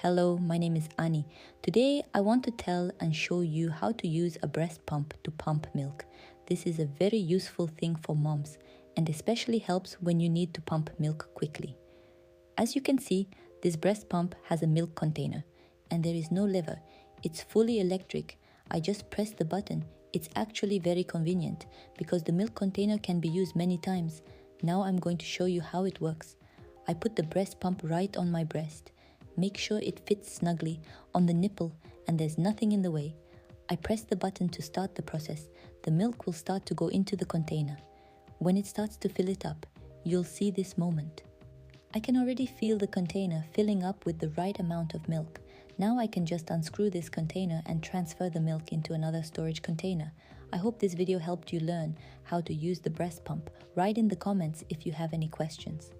Hello, my name is Annie. Today I want to tell and show you how to use a breast pump to pump milk. This is a very useful thing for moms and especially helps when you need to pump milk quickly. As you can see, this breast pump has a milk container and there is no lever. It's fully electric. I just press the button. It's actually very convenient because the milk container can be used many times. Now I'm going to show you how it works. I put the breast pump right on my breast. Make sure it fits snugly on the nipple and there's nothing in the way. I press the button to start the process. The milk will start to go into the container. When it starts to fill it up, you'll see this moment. I can already feel the container filling up with the right amount of milk. Now I can just unscrew this container and transfer the milk into another storage container. I hope this video helped you learn how to use the breast pump. Write in the comments if you have any questions.